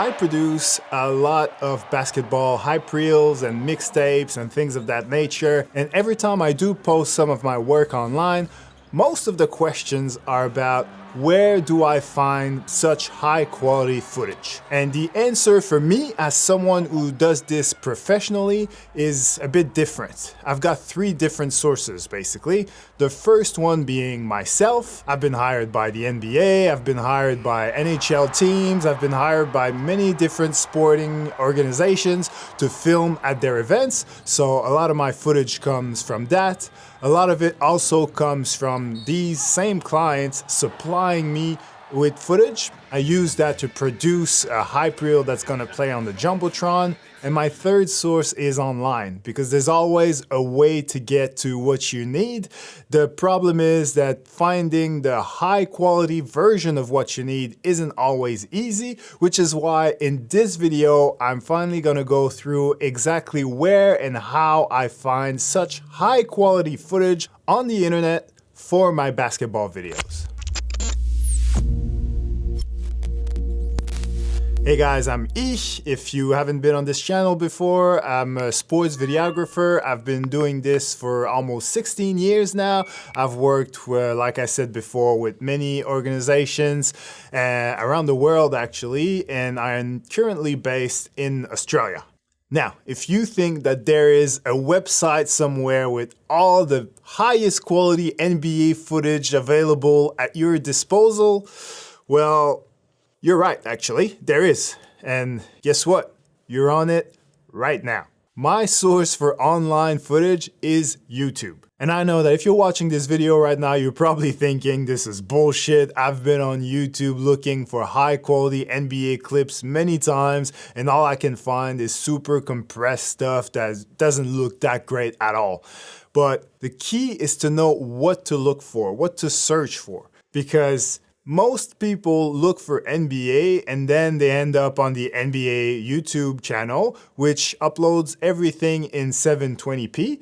I produce a lot of basketball hype reels and mixtapes and things of that nature, and every time I do post some of my work online, most of the questions are about where do I find such high quality footage? And the answer for me, as someone who does this professionally, is a bit different. I've got three different sources basically. The first one being myself. I've been hired by the NBA, I've been hired by NHL teams, I've been hired by many different sporting organizations to film at their events. So a lot of my footage comes from that. A lot of it also comes from these same clients supplying me with footage. I use that to produce a hype reel that's gonna play on the Jumbotron. And my third source is online, because there's always a way to get to what you need. The problem is that finding the high quality version of what you need isn't always easy, which is why in this video, I'm finally gonna go through exactly where and how I find such high quality footage on the internet for my basketball videos. Hey guys, I'm Ich. If you haven't been on this channel before, I'm a sports videographer. I've been doing this for almost 16 years now. I've worked, like I said before, with many organizations around the world actually, and I'm currently based in Australia. Now, if you think that there is a website somewhere with all the highest quality NBA footage available at your disposal, well, you're right, actually, there is. And guess what? You're on it right now. My source for online footage is YouTube. And I know that if you're watching this video right now, you're probably thinking this is bullshit. I've been on YouTube looking for high quality NBA clips many times, and all I can find is super compressed stuff that doesn't look that great at all. But the key is to know what to look for, what to search for, because most people look for NBA and then they end up on the NBA YouTube channel, which uploads everything in 720p.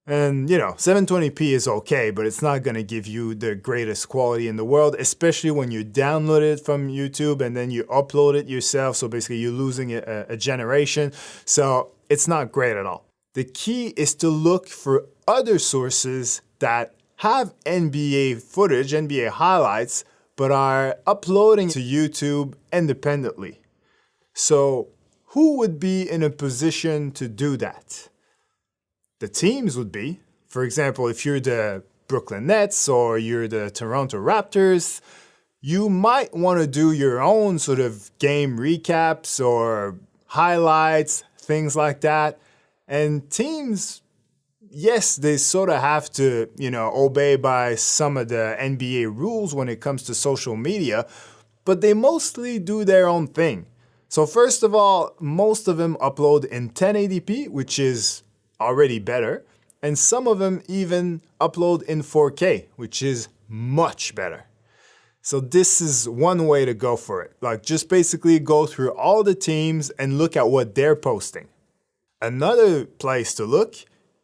And you know, 720p is okay, but it's not gonna give you the greatest quality in the world, especially when you download it from YouTube and then you upload it yourself. So basically you're losing a generation. So it's not great at all. The key is to look for other sources that have NBA footage, NBA highlights, but are uploading to YouTube independently. So who would be in a position to do that? The teams would be. For example, if you're the Brooklyn Nets or you're the Toronto Raptors, you might want to do your own sort of game recaps or highlights, things like that. And teams, yes, they sort of have to, obey by some of the NBA rules when it comes to social media, but they mostly do their own thing. So first of all, most of them upload in 1080p, which is already better, and some of them even upload in 4K, which is much better. So this is one way to go for it. Like, just basically go through all the teams and look at what they're posting. Another place to look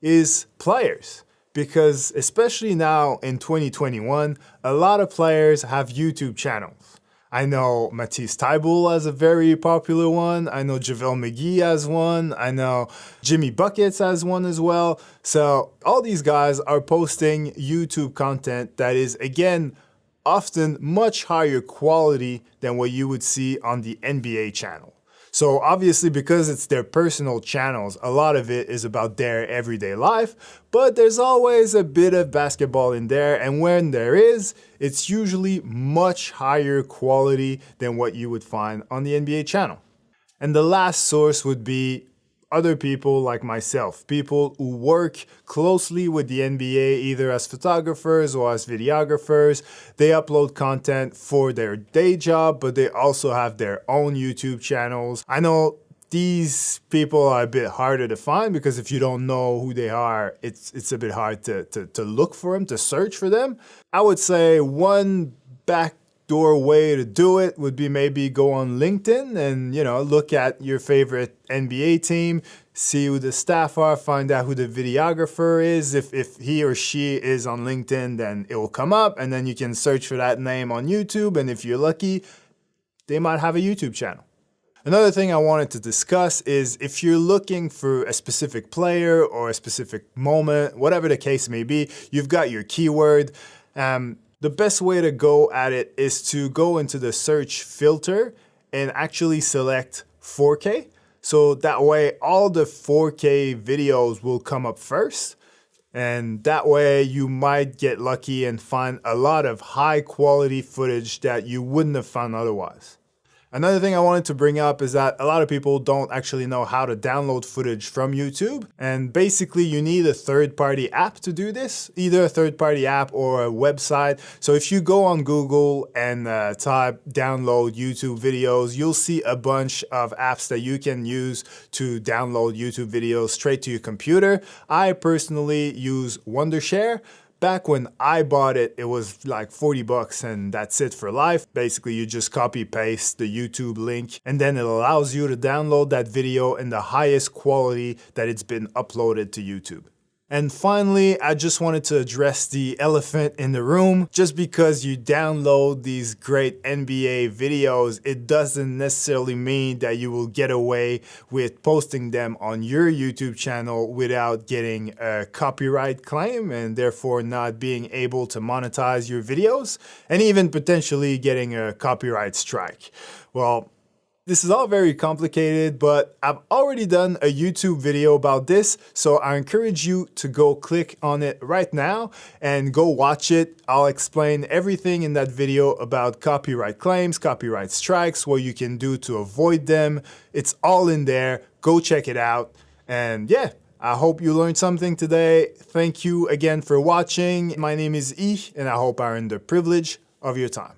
is players, because especially now in 2021, a lot of players have YouTube channels. I know Matisse Thybulle has a very popular one. I know JaVale McGee has one. I know Jimmy Buckets has one as well. So all these guys are posting YouTube content that is, again, often much higher quality than what you would see on the NBA channel. So obviously, because it's their personal channels, a lot of it is about their everyday life, but there's always a bit of basketball in there, and when there is, it's usually much higher quality than what you would find on the NBA channel. And the last source would be other people like myself, people who work closely with the NBA either as photographers or as videographers. They upload content for their day job, but they also have their own YouTube channels. I know these people are a bit harder to find because if you don't know who they are, it's a bit hard to look for them, to search for them. I would say one backdoor way to do it would be maybe go on LinkedIn and, look at your favorite NBA team, see who the staff are, find out who the videographer is. If he or she is on LinkedIn, then it will come up and then you can search for that name on YouTube. And if you're lucky, they might have a YouTube channel. Another thing I wanted to discuss is if you're looking for a specific player or a specific moment, whatever the case may be, you've got your keyword. The best way to go at it is to go into the search filter and actually select 4K. So that way all the 4K videos will come up first. And that way you might get lucky and find a lot of high quality footage that you wouldn't have found otherwise. Another thing I wanted to bring up is that a lot of people don't actually know how to download footage from YouTube. And basically you need a third-party app to do this, either a third-party app or a website. So if you go on Google and type download YouTube videos, you'll see a bunch of apps that you can use to download YouTube videos straight to your computer. I personally use Wondershare. Back when I bought it, it was like 40 bucks and that's it for life. Basically, you just copy paste the YouTube link and then it allows you to download that video in the highest quality that it's been uploaded to YouTube. And finally, I just wanted to address the elephant in the room. Just because you download these great NBA videos, it doesn't necessarily mean that you will get away with posting them on your YouTube channel without getting a copyright claim and therefore not being able to monetize your videos and even potentially getting a copyright strike. Well, this is all very complicated, but I've already done a YouTube video about this, so I encourage you to go click on it right now and go watch it. I'll explain everything in that video about copyright claims, copyright strikes, what you can do to avoid them. It's all in there. Go check it out. And yeah, I hope you learned something today. Thank you again for watching. My name is E, and I hope I earned the privilege of your time.